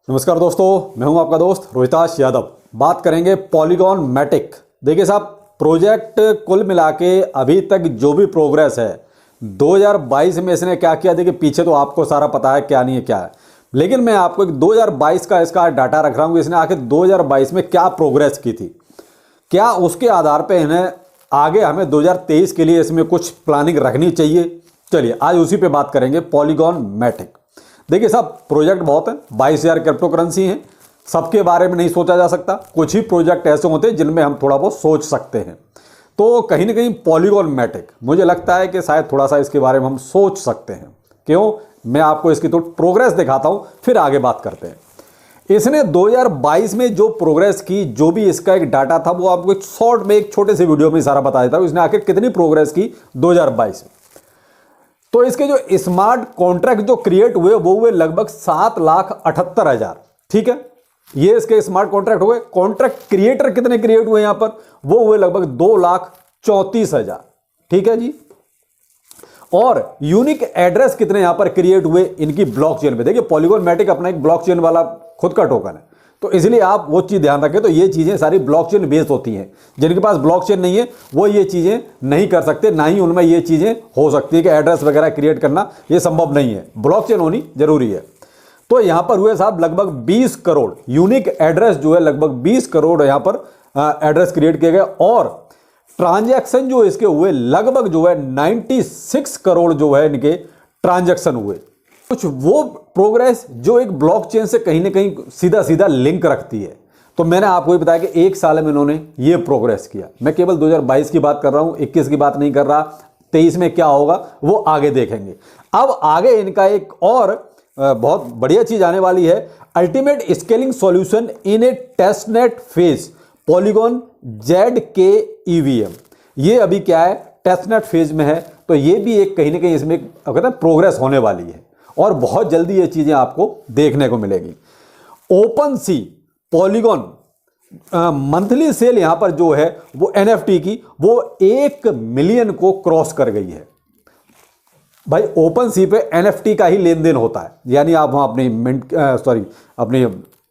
नमस्कार दोस्तों, मैं हूं आपका दोस्त रोहिताश यादव। बात करेंगे पॉलीगॉन मैटिक। देखिए साहब, प्रोजेक्ट कुल मिला के अभी तक जो भी प्रोग्रेस है 2022 में इसने क्या किया, देखिए पीछे तो आपको सारा पता है क्या नहीं है क्या है, लेकिन मैं आपको एक 2022 का इसका डाटा रख रहा हूं कि इसने आखिर 2022 में क्या प्रोग्रेस की थी, क्या उसके आधार पर इन्हें आगे हमें 2023 के लिए इसमें कुछ प्लानिंग रखनी चाहिए। चलिए आज उसी पे बात करेंगे, पॉलीगॉन मैटिक। देखिए साहब, प्रोजेक्ट बहुत हैं, 22,000 क्रिप्टो करेंसी हैं, सबके बारे में नहीं सोचा जा सकता। कुछ ही प्रोजेक्ट ऐसे होते हैं जिनमें हम थोड़ा बहुत सोच सकते हैं। तो कहीं ना कहीं पॉलीगॉन मैटिक मुझे लगता है कि शायद थोड़ा सा इसके बारे में हम सोच सकते हैं। क्यों, मैं आपको इसकी तो प्रोग्रेस दिखाता हूं, फिर आगे बात करते हैं। इसने 2022 में जो प्रोग्रेस की, जो भी इसका एक डाटा था, वो आपको एक शॉर्ट में, एक छोटे से वीडियो में सारा बता देता हूं इसने आखिर कितनी प्रोग्रेस की 2022 में। तो इसके जो स्मार्ट कॉन्ट्रैक्ट जो क्रिएट हुए वो हुए लगभग 7,78,000। ठीक है, ये इसके स्मार्ट कॉन्ट्रैक्ट हुए। कॉन्ट्रैक्ट क्रिएटर कितने क्रिएट हुए यहां पर, वो हुए लगभग 2,34,000। ठीक है जी। और यूनिक एड्रेस कितने यहां पर क्रिएट हुए इनकी ब्लॉकचेन पे। देखिए पॉलीगॉन मैटिक अपना एक ब्लॉकचेन वाला खुद का टोकन है, तो इसलिए आप वो चीज ध्यान रखें। तो ये चीजें सारी ब्लॉकचेन बेस्ड होती हैं। जिनके पास ब्लॉकचेन नहीं है वो ये चीजें नहीं कर सकते, ना ही उनमें ये चीजें हो सकती है कि एड्रेस वगैरह क्रिएट करना ये संभव नहीं है, ब्लॉकचेन होनी जरूरी है। तो यहां पर हुए साहब लगभग 20 करोड़ यूनिक एड्रेस, जो है लगभग 20 करोड़ यहां पर एड्रेस क्रिएट किए गए। और ट्रांजैक्शन जो इसके हुए लगभग जो है 96 करोड़ जो है इनके ट्रांजैक्शन हुए। कुछ वो प्रोग्रेस जो एक ब्लॉकचेन से कहीं ना कहीं सीधा सीधा लिंक रखती है। तो मैंने आपको ये बताया कि एक साल में इन्होंने ये प्रोग्रेस किया। मैं केवल 2022 की बात कर रहा हूं, 21 की बात नहीं कर रहा। 23 में क्या होगा वो आगे देखेंगे। अब आगे इनका एक और बहुत बढ़िया चीज आने वाली है, ultimate scaling solution in A testnet phase polygon ZK EVM। ये अभी क्या है, टेस्टनेट फेज में है। तो ये भी एक कहीं ना कहीं इसमें कहते हैं प्रोग्रेस होने वाली है और बहुत जल्दी ये चीजें आपको देखने को मिलेगी। ओपन सी पॉलीगॉन मंथली सेल यहां पर जो है वो NFT की वो 1 मिलियन को क्रॉस कर गई है। भाई ओपन सी पे NFT का ही लेन देन होता है, यानी आप वहां अपनी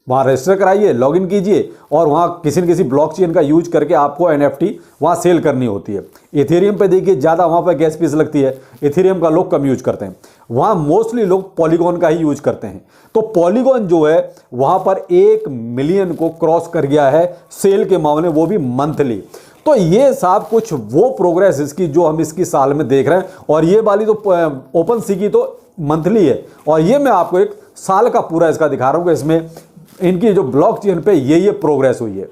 वहां रजिस्टर कराइए, लॉगिन कीजिए और वहां किसी न किसी ब्लॉकचेन का यूज करके आपको NFT वहां सेल करनी होती है। इथेरियम पे देखिए ज़्यादा वहां पर गैस फीस लगती है, इथेरियम का लोग कम यूज करते हैं, वहां मोस्टली लोग पॉलीगॉन का ही यूज करते हैं। तो पॉलीगॉन जो है वहां पर 1 मिलियन को क्रॉस कर गया है सेल के मामले, वो भी मंथली। तो ये साहब कुछ वो प्रोग्रेस इसकी जो हम इसकी साल में देख रहे हैं। और ये वाली तो ओपन सी की तो मंथली है, और ये मैं आपको एक साल का पूरा इसका दिखा रहा हूं कि इसमें इनकी जो ब्लॉकचेन पे ये प्रोग्रेस हुई है।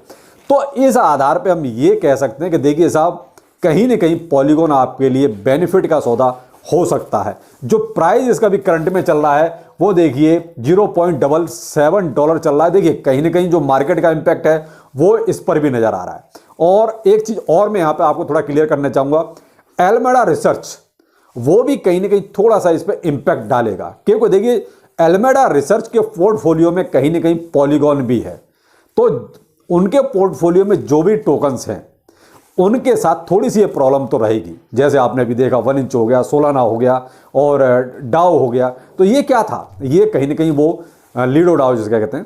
तो इस आधार पे हम ये कह सकते हैं कि देखिए साहब, कहीं ना कहीं पॉलीगॉन आपके लिए बेनिफिट का सौदा हो सकता है। जो प्राइस इसका भी करंट में चल रहा है वो देखिए $0.77 चल रहा है। देखिए कहीं ना कहीं जो मार्केट का इंपैक्ट है वो इस पर भी नजर आ रहा है। और एक चीज और मैं यहां पे आपको थोड़ा क्लियर करना चाहूंगा, एल्मेडा रिसर्च वो भी कहीं ना कहीं थोड़ा सा इस पर इंपैक्ट डालेगा, क्योंकि देखिए एल्मेडा रिसर्च के पोर्टफोलियो में कहीं ना कहीं पॉलीगॉन भी है। तो उनके पोर्टफोलियो में जो भी टोकन्स हैं उनके साथ थोड़ी सी ये प्रॉब्लम तो रहेगी। जैसे आपने अभी देखा 1 इंच हो गया, सोलाना हो गया और डाओ हो गया। तो ये क्या था, ये कहीं ना कहीं वो लीडो डाओ जिसका कहते हैं,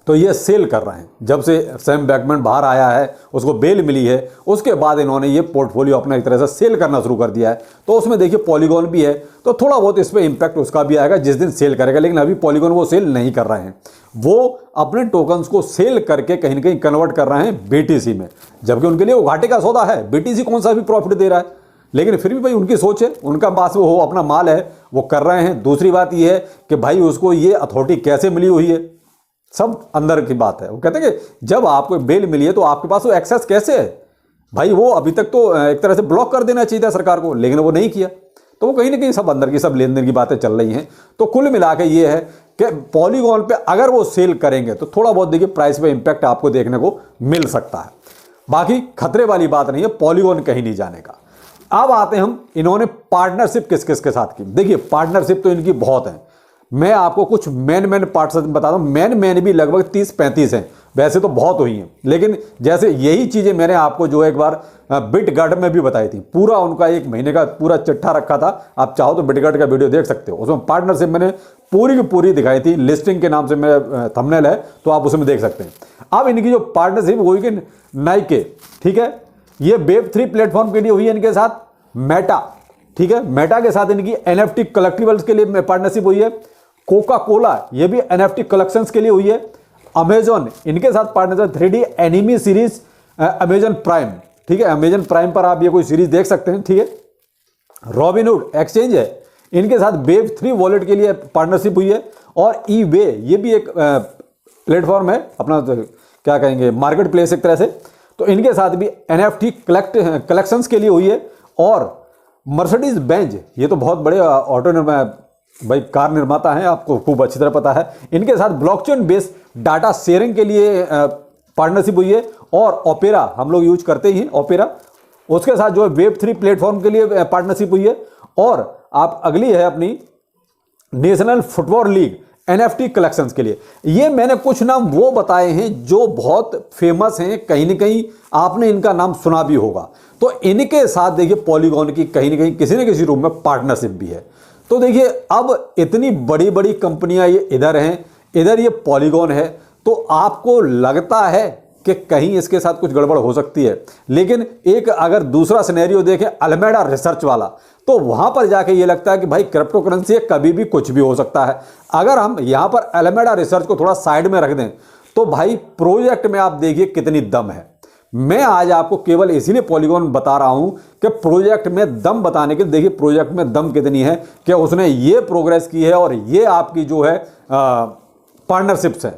तो ये सेल कर रहे हैं। जब से सैम बैकमैन बाहर आया है, उसको बेल मिली है, उसके बाद इन्होंने ये पोर्टफोलियो अपना एक तरह से सेल करना शुरू कर दिया है। तो उसमें देखिए पॉलीगॉन भी है, तो थोड़ा बहुत इस पर इंपैक्ट उसका भी आएगा जिस दिन सेल करेगा। लेकिन अभी पॉलीगॉन वो सेल नहीं कर रहे हैं, वो अपने टोकन्स को सेल करके कहीं ना कहीं कन्वर्ट कर रहे हैं BTC में, जबकि उनके लिए वो घाटे का सौदा है। BTC कौन सा भी प्रॉफिट दे रहा है, लेकिन फिर भी भाई उनकी सोच है, उनका पास वो अपना माल है, वो कर रहे हैं। दूसरी बात ये है कि भाई उसको ये अथॉरिटी कैसे मिली हुई है, सब अंदर की बात है। वो कहते हैं कि जब आपको बेल मिली है तो आपके पास वो एक्सेस कैसे है। भाई वो अभी तक तो एक तरह से ब्लॉक कर देना चाहिए था सरकार को, लेकिन वो नहीं किया। तो वो कहीं ना कहीं सब अंदर की सब लेन देन की बातें चल रही हैं। तो कुल मिला के ये है कि पॉलीगॉन पे अगर वो सेल करेंगे तो थोड़ा बहुत देखिए प्राइस पे इंपैक्ट आपको देखने को मिल सकता है। बाकी खतरे वाली बात नहीं है, पॉलीगॉन कहीं नहीं जाने का। अब आते हैं हम, इन्होंने पार्टनरशिप किस किस के साथ की। देखिए पार्टनरशिप तो इनकी बहुत है, मैं आपको कुछ मेन पार्ट्स बताता हूं। मेन भी लगभग 30-35 हैं। वैसे तो बहुत हुई हैं, लेकिन जैसे यही चीज़ें मैंने आपको जो एक बार बिटगार्ड में भी बताई थी, पूरा उनका 1 महीने का पूरा चिट्ठा रखा था। आप चाहो तो बिटगार्ड का वीडियो देख सकते हो, उसमें पार्टनरशिप मैंने पूरी की पूरी दिखाई थी, लिस्टिंग के नाम से मेरा थंबनेल है, तो आप उसमें देख सकते हैं। अब इनकी जो पार्टनरशिप हुई कि नाइके, ठीक है, ये वेब3 प्लेटफॉर्म के लिए हुई है इनके साथ। मेटा, ठीक है, मेटा के साथ इनकी NFT कलेक्टिबल्स के लिए पार्टनरशिप हुई है। कोका कोला, ये भी NFT कलेक्शंस के लिए हुई है। अमेजॉन, इनके साथ partnership 3D enemy series Amazon prime, ठीक है, अमेजॉन प्राइम पर आप ये कोई सीरीज देख सकते हैं, ठीक है। रॉबिनहुड एक्सचेंज है, इनके साथ वेब3 वॉलेट के लिए पार्टनरशिप हुई है। और ईबे, ये भी एक प्लेटफॉर्म है अपना, क्या कहेंगे, मार्केट प्लेस एक तरह से, तो इनके साथ भी NFT कलेक्शंस के लिए हुई है। और मर्सिडीज बेंज, ये तो बहुत बड़े भाई कार निर्माता हैं, आपको खूब अच्छी तरह पता है। इनके साथ ब्लॉकचेन बेस्ड डाटा शेयरिंग के लिए पार्टनरशिप हुई है। और ओपेरा, हम लोग यूज करते ही हैं ओपेरा, उसके साथ जो है वेब3 प्लेटफॉर्म के लिए पार्टनरशिप हुई है। और आप अगली है अपनी national football league NFT collections के लिए। ये मैंने कुछ नाम वो बताए हैं जो बहुत फेमस हैं, कहीं ना कहीं आपने इनका नाम सुना भी होगा। तो इनके साथ देखिए पॉलीगॉन की कहीं ना कहीं किसी न किसी रूप में पार्टनरशिप भी है। तो देखिए अब इतनी बड़ी बड़ी कंपनियां ये इधर हैं, इधर ये पॉलीगॉन है, तो आपको लगता है कि कहीं इसके साथ कुछ गड़बड़ हो सकती है। लेकिन एक अगर दूसरा सिनेरियो देखें अल्मेडा रिसर्च वाला, तो वहां पर जाके ये लगता है कि भाई क्रिप्टो करेंसी कभी भी कुछ भी हो सकता है। अगर हम यहां पर अल्मेडा रिसर्च को थोड़ा साइड में रख दें तो भाई प्रोजेक्ट में आप देखिए कितनी दम है। मैं आज आपको केवल इसीलिए पॉलीगॉन बता रहा हूं कि प्रोजेक्ट में दम बताने के, देखिए प्रोजेक्ट में दम कितनी है कि उसने ये प्रोग्रेस की है और ये आपकी जो है पार्टनरशिप्स है।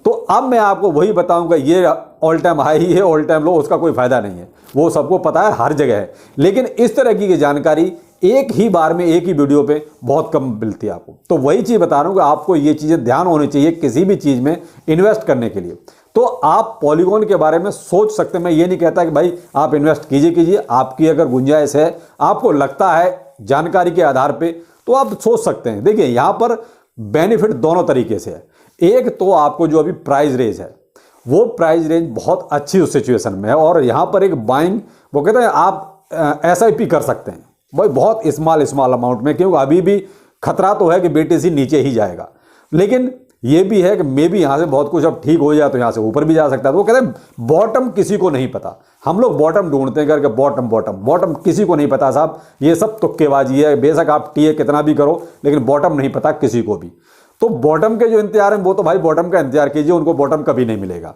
तो अब मैं आपको वही बताऊंगा, ये ऑल टाइम हाई है, ऑल टाइम लो, उसका कोई फायदा नहीं है, वो सबको पता है, हर जगह है। लेकिन इस तरह की जानकारी एक ही बार में एक ही वीडियो पे बहुत कम मिलती है आपको। तो वही चीज़ बता रहा हूँ कि आपको ये चीज़ें ध्यान होनी चाहिए किसी भी चीज़ में इन्वेस्ट करने के लिए। तो आप पॉलीगॉन के बारे में सोच सकते हैं, मैं ये नहीं कहता कि भाई आप इन्वेस्ट कीजिए, आपकी अगर गुंजाइश है, आपको लगता है जानकारी के आधार पे, तो आप सोच सकते हैं। देखिए यहाँ पर बेनिफिट दोनों तरीके से है। एक तो आपको जो अभी प्राइस रेंज है, वो प्राइस रेंज बहुत अच्छी उस सिचुएशन में है, और यहाँ पर एक बाइंग, वो कहते हैं आप SIP कर सकते हैं भाई बहुत स्मॉल अमाउंट में, क्योंकि अभी भी खतरा तो है कि BTC नीचे ही जाएगा। लेकिन ये भी है कि मे भी यहाँ से बहुत कुछ अब ठीक हो जाए तो यहाँ से ऊपर भी जा सकता है। तो वो कहते हैं बॉटम किसी को नहीं पता, हम लोग बॉटम ढूंढते हैं करके, बॉटम किसी को नहीं पता साहब, ये सब तुक्केबाजी है। बेशक आप TA कितना भी करो, लेकिन बॉटम नहीं पता किसी को भी। तो बॉटम के जो इंतजार हैं वो तो भाई बॉटम का इंतजार कीजिए, उनको बॉटम कभी नहीं मिलेगा।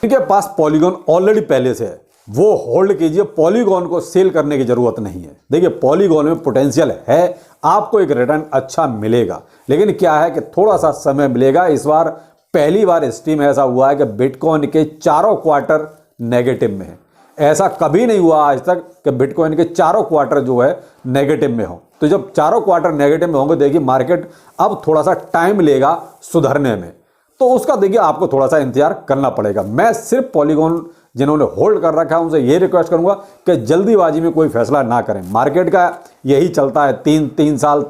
इनके पास पॉलीगॉन ऑलरेडी पहले से है, वो होल्ड कीजिए, पॉलीगॉन को सेल करने की जरूरत नहीं है। देखिए पॉलीगॉन में पोटेंशियल है, आपको एक रिटर्न अच्छा मिलेगा, लेकिन क्या है कि थोड़ा सा समय मिलेगा। इस बार पहली बार इस टीम ऐसा हुआ है कि बिटकॉइन के चारों क्वार्टर नेगेटिव में है। ऐसा कभी नहीं हुआ आज तक कि बिटकॉइन के चारों क्वार्टर जो है नेगेटिव में हो। तो जब चारों क्वार्टर नेगेटिव में होंगे, देखिए मार्केट अब थोड़ा सा टाइम लेगा सुधरने में, तो उसका देखिए आपको थोड़ा सा इंतजार करना पड़ेगा। मैं सिर्फ पॉलीगॉन जिन्होंने होल्ड कर रखा है उनसे ये रिक्वेस्ट करूंगा कि जल्दीबाजी में कोई फैसला ना करें। मार्केट का यही चलता है, तीन साल,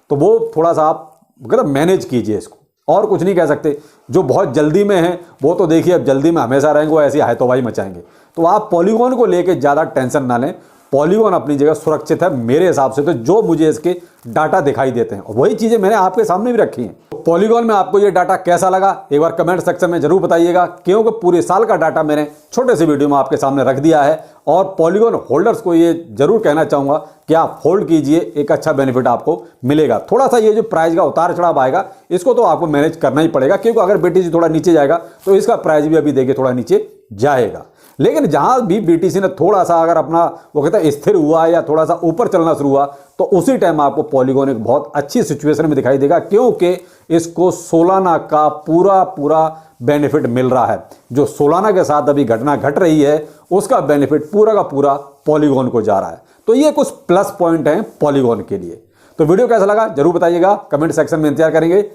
तो वो थोड़ा सा आप मतलब मैनेज कीजिए इसको, और कुछ नहीं कह सकते। जो बहुत जल्दी में है वो तो देखिए अब जल्दी में हमेशा रहेंगे, वो ऐसी हायतोबाई मचाएंगे। तो आप पॉलीगॉन को लेकर ज़्यादा टेंशन ना लें, पॉलीगॉन अपनी जगह सुरक्षित है मेरे हिसाब से, तो जो मुझे इसके डाटा दिखाई देते हैं, और वही चीज़ें मैंने आपके सामने भी रखी हैं। पॉलीगॉन में आपको ये डाटा कैसा लगा एक बार कमेंट सेक्शन में जरूर बताइएगा, क्योंकि पूरे साल का डाटा मैंने छोटे से वीडियो में आपके सामने रख दिया है। और पॉलीगॉन होल्डर्स को ये जरूर कहना चाहूँगा कि आप होल्ड कीजिए, एक अच्छा बेनिफिट आपको मिलेगा। थोड़ा सा ये जो प्राइस का उतार चढ़ाव आएगा, इसको तो आपको मैनेज करना ही पड़ेगा, क्योंकि अगर BTC थोड़ा नीचे जाएगा तो इसका प्राइस भी अभी देखिए थोड़ा नीचे जाएगा। लेकिन जहां भी BTC ने थोड़ा सा अगर अपना वो कहता है स्थिर हुआ या थोड़ा सा ऊपर चलना शुरू हुआ, तो उसी टाइम आपको पॉलीगॉन एक बहुत अच्छी सिचुएशन में दिखाई देगा, क्योंकि इसको सोलाना का पूरा बेनिफिट मिल रहा है। जो सोलाना के साथ अभी घटना घट रही है, उसका बेनिफिट पूरा का पूरा पॉलीगॉन को जा रहा है। तो ये कुछ प्लस पॉइंट हैं पॉलीगॉन के लिए। तो वीडियो कैसा लगा जरूर बताइएगा, कमेंट सेक्शन में इंतजार करेंगे।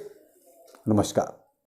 नमस्कार।